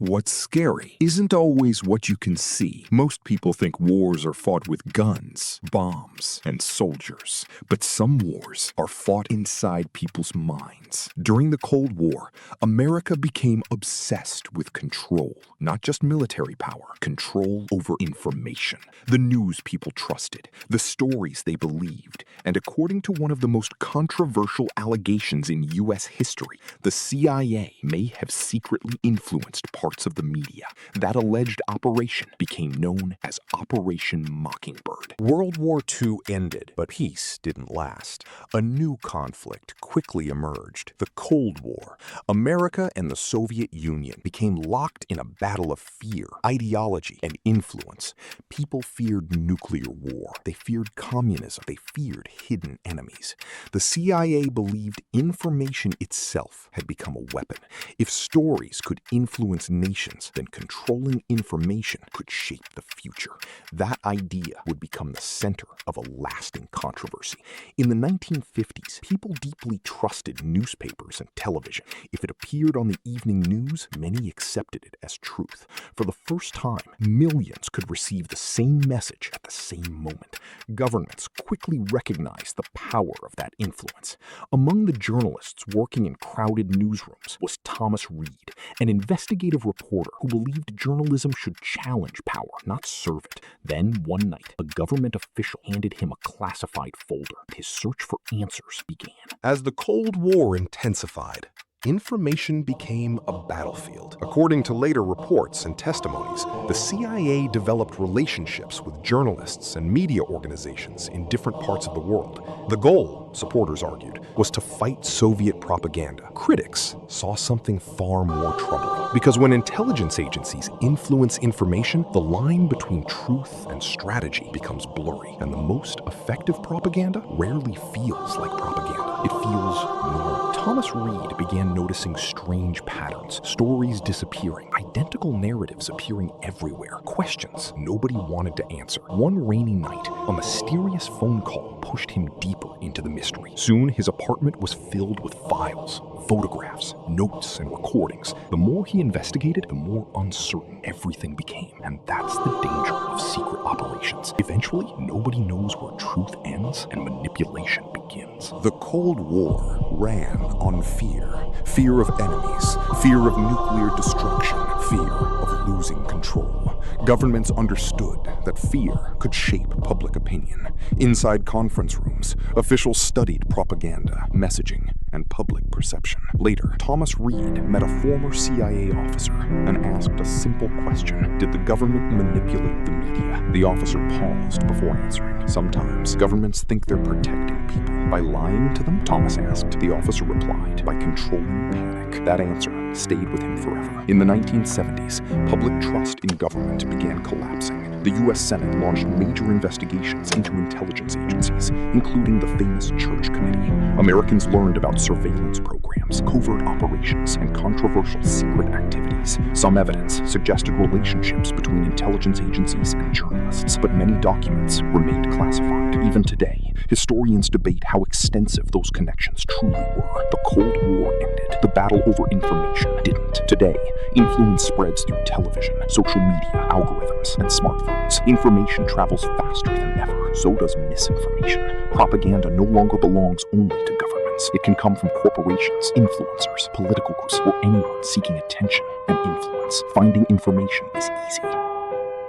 What's scary isn't always what you can see. Most people think wars are fought with guns, bombs, and soldiers. But some wars are fought inside people's minds. During the Cold War, America became obsessed with control. Not just military power, control over information. The news people trusted, the stories they believed. And according to one of the most controversial allegations in U.S. history, the CIA may have secretly influenced parts of the media. That alleged operation became known as Operation Mockingbird. World War II ended, but peace didn't last. A new conflict quickly emerged, the Cold War. America and the Soviet Union became locked in a battle of fear, ideology, and influence. People feared nuclear war. They feared communism. They feared hidden enemies. The CIA believed information itself had become a weapon. If stories could influence nations, then controlling information could shape the future. That idea would become the center of a lasting controversy. In the 1950s, people deeply trusted newspapers and television. If it appeared on the evening news, many accepted it as truth. For the first time, millions could receive the same message at the same moment. Governments quickly recognized the power of that influence. Among the journalists working in crowded newsrooms was Thomas Reed, an investigative reporter who believed journalism should challenge power, not serve it. Then, one night, a government official handed him a classified folder. His search for answers began. As the Cold War intensified, information became a battlefield. According to later reports and testimonies, the CIA developed relationships with journalists and media organizations in different parts of the world. The goal, supporters argued, was to fight Soviet propaganda. Critics saw something far more troubling. Because when intelligence agencies influence information, the line between truth and strategy becomes blurry, and the most effective propaganda rarely feels like propaganda. It feels normal. Thomas Reed began noticing strange patterns, stories disappearing, identical narratives appearing everywhere, questions nobody wanted to answer. One rainy night, a mysterious phone call pushed him deeper into the mystery. Soon, his apartment was filled with files, photographs, notes, and recordings. The more he investigated, the more uncertain everything became. And that's the danger of secret operations. Eventually, nobody knows where truth ends and manipulation begins. The Cold War ran on fear. Fear of enemies, fear of nuclear destruction, fear of losing control. Governments understood that fear could shape public opinion. Inside conference rooms, officials studied propaganda, messaging, and public perception. Later, Thomas Reed met a former CIA officer and asked a simple question. Did the government manipulate the media? The officer paused before answering. Sometimes, governments think they're protecting people. By lying to them, Thomas asked. The officer replied, by controlling panic. That answer stayed with him forever. In the 1970s, public trust in government began collapsing. The U.S. Senate launched major investigations into intelligence agencies, including the famous Church Committee. Americans learned about surveillance programs, covert operations, and controversial secret activities. Some evidence suggested relationships between intelligence agencies and journalists, but many documents remained classified. Even today, historians debate how extensive those connections truly were. The Cold War ended. The battle over information didn't. Today, influence spreads through television, social media, algorithms, and smartphones. Information travels faster than ever. So does misinformation. Propaganda no longer belongs only to governments. It can come from corporations, influencers, political groups, or anyone seeking attention and influence. Finding information is easy.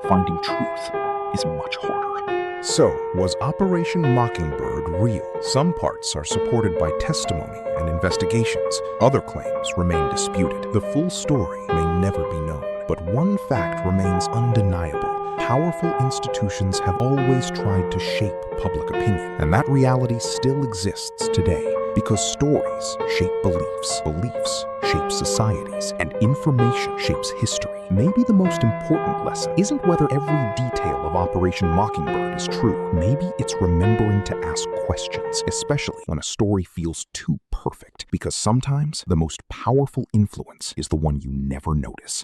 Finding truth is much harder. So, was Operation Mockingbird real? Some parts are supported by testimony and investigations. Other claims remain disputed. The full story may never be known. But one fact remains undeniable. Powerful institutions have always tried to shape public opinion. And that reality still exists today. Because stories shape beliefs, beliefs shape societies, and information shapes history. Maybe the most important lesson isn't whether every detail of Operation Mockingbird is true. Maybe it's remembering to ask questions, especially when a story feels too perfect, because sometimes the most powerful influence is the one you never notice.